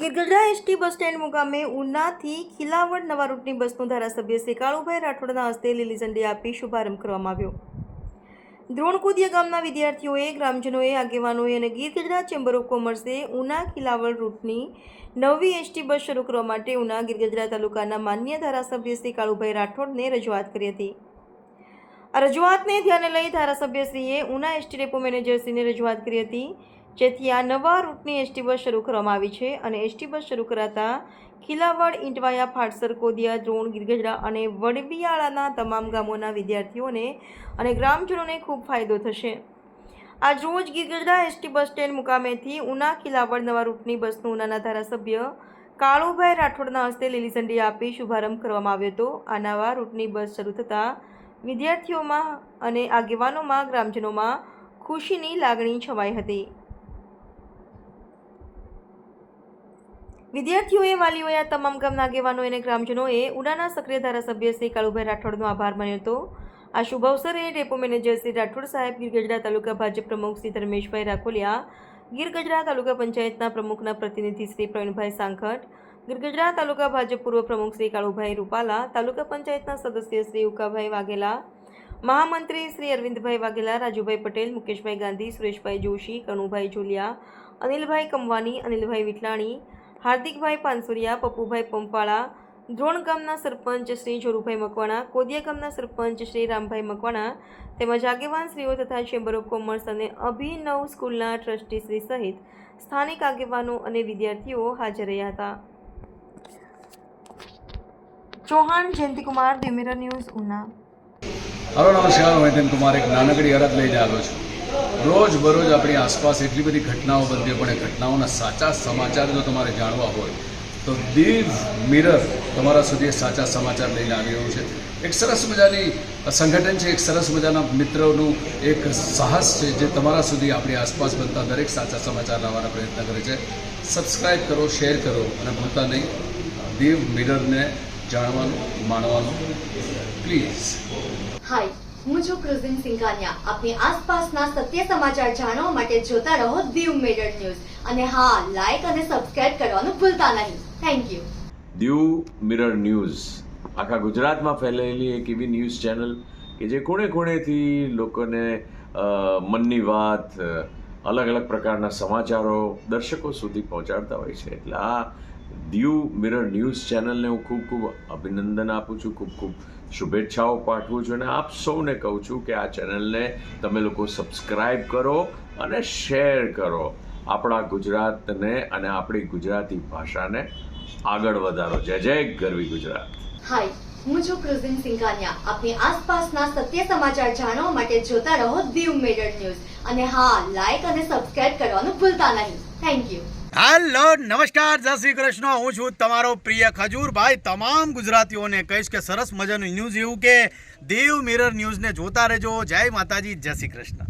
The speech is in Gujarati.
ગીરગઢડા એસટી બસ સ્ટેન્ડ મુકામે ઉનાથી ખિલાવડ નવા રૂટની બસનો ધારાસભ્ય શ્રી કાળુભાઈ રાઠોડના હસ્તે લીલી ઝંડી આપી શુભારંભ કરવામાં આવ્યો. દ્રોણકુદિયા ગામના વિદ્યાર્થીઓએ, ગ્રામજનોએ, આગેવાનોએ અને ગીરગઢડા ચેમ્બર ઓફ કોમર્સે ઉના ખિલાવડ રૂટની નવી એસટી બસ શરૂ કરવા માટે ઉના ગીરગઢડા તાલુકાના માન્ય ધારાસભ્ય શ્રી કાળુભાઈ રાઠોડને રજૂઆત કરી હતી. આ રજૂઆતને ધ્યાને લઈ ધારાસભ્યશ્રીએ ઉના એસટી ડેપો મેનેજરશ્રીને રજૂઆત કરી હતી, જેથી આ નવા રૂટની એસટી બસ શરૂ કરવામાં આવી છે અને એસટી બસ શરૂ કરાતા ખિલાવડ, ઈંટવાયા, ફાટસર, કોદિયા, દ્રોણ, ગીરગઢડા અને વડબિયાળાના તમામ ગામોના વિદ્યાર્થીઓને અને ગ્રામજનોને ખૂબ ફાયદો થશે. આજ રોજ ગીરગઢડા એસટી બસ સ્ટેન્ડ મુકામેથી ઉના ખિલાવડ નવા રૂટની બસનું ઉનાના ધારાસભ્ય કાળુભાઈ રાઠોડના હસ્તે લીલી ઝંડી આપી શુભારંભ કરવામાં આવ્યો હતો. આ નવા રૂટની બસ શરૂ થતાં વિદ્યાર્થીઓમાં અને આગેવાનોમાં, ગ્રામજનોમાં ખુશીની લાગણી છવાઈ હતી. વિદ્યાર્થીઓએ, વાલીઓએ, આ તમામ ગામના આગેવાનોએ અને ગ્રામજનોએ ઉનાના સક્રિય ધારાસભ્ય શ્રી કાળુભાઈ રાઠોડનો આભાર માન્યો હતો. આ શુભ અવસરે ડેપો મેનેજર શ્રી રાઠોડ સાહેબ, ગીરગઢડા તાલુકા ભાજપ પ્રમુખ શ્રી ધર્મેશભાઈ રાખોલિયા, ગીરગઢડા તાલુકા પંચાયતના પ્રમુખના પ્રતિનિધિ શ્રી પ્રવીણભાઈ સાંખટ, ગીરગઢડા તાલુકા ભાજપ પૂર્વ પ્રમુખ શ્રી કાળુભાઈ રૂપાલા, તાલુકા પંચાયતના સદસ્ય શ્રી ઉકાભાઈ વાઘેલા, મહામંત્રી શ્રી અરવિંદભાઈ વાઘેલા, રાજુભાઈ પટેલ, મુકેશભાઈ ગાંધી, સુરેશભાઈ જોશી, કનુભાઈ જોલિયા, અનિલભાઈ કમવાની, અનિલભાઈ વિટલાણી, હાર્દિકભાઈ પાનસુરિયા, પપ્પુભાઈ પંપાળા, દ્રોણ ગામના સરપંચ શ્રી જોરુભાઈ મકવાણા, કોદિયા ગામના સરપંચ શ્રી રામભાઈ મકવાણા તેમજ આગેવાન શ્રીઓ તથા ચેમ્બર ઓફ કોમર્સ અને અભિનવ સ્કૂલના ટ્રસ્ટી શ્રી સહિત સ્થાનિક આગેવાનો અને વિદ્યાર્થીઓ હાજર રહ્યા હતા. Chauhan Jayantikumar, the mirror news, Una. Hello, નમસ્કાર. હું હેતન કુમાર એક નાનકડી અરજ લઈને આવ્યો છું. રોજ બરોજ આપણી આસપાસ એટલી બધી ઘટનાઓ બનતી હોય, પણ એ ઘટનાઓના સાચા સમાચાર જો તમારે જાણવા હોય તો દીવ મિરર તમારા સુધી સાચા સમાચાર લઈને આવી રહ્યું છે. એક સરસ મજાની સંગઠન છે, એક સરસ મજાના મિત્રોનું એક સાહસ છે, જે તમારા સુધી આપણી આસપાસ બનતા દરેક સાચા સમાચાર લાવવાનો પ્રયત્ન કરે છે. સબસ્ક્રાઈબ કરો, શેર કરો અને ભૂલતા નહીં દીવ મિરરને જાણવાનું, માણવાનું પ્લીઝ. હાય, હું છું ક્રુઝિન સિંઘાનિયા. આપની આસપાસના સત્ય સમાચાર જાણવા માટે જોતા રહો દીવ મિરર ન્યૂઝ. અને હા, લાઈક અને સબસ્ક્રાઇબ કરવાનું ભૂલતા નહીં. Thank you. Diu mirror news આખા ગુજરાતમાં ફેલાયેલી એક એવી ન્યૂઝ ચેનલ કે જે ખૂણે ખૂણેથી લોકોને મનની વાત, અલગ અલગ પ્રકારના સમાચારો દર્શકો સુધી પહોંચાડતા હોય છે. એટલે આ દીવ મિરર ન્યૂઝ ચેનલને હું ખૂબ ખૂબ અભિનંદન આપું છું, ખૂબ ખૂબ શુભેચ્છાઓ પાઠવું છું અને આપ સૌને કહું છું કે આ ચેનલને તમે લોકો સબસ્ક્રાઈબ કરો અને શેર કરો. આપણા ગુજરાતને અને આપણી ગુજરાતી ભાષાને આગળ વધારો. જય જય ગરવી ગુજરાત. હાય, હું છું ક્રુઝિન સિંઘાનિયા. આપની આસપાસના સત્ય સમાચાર જાણવા માટે જોતા રહો દીવ મિરર ન્યૂઝ. અને હા, લાઈક અને સબસ્ક્રાઇબ કરવાનું ભૂલતા નહીં. Thank you. હેલો, નમસ્કાર, જય શ્રી કૃષ્ણ. હું છું તમારો પ્રિય ખજૂરભાઈ. તમામ ગુજરાતીઓને કહીશ કે સરસ મજાનું ન્યૂઝ એવું કે દીવ મિરર ન્યૂઝને જોતા રહેજો. જય માતાજી, જય શ્રી કૃષ્ણ.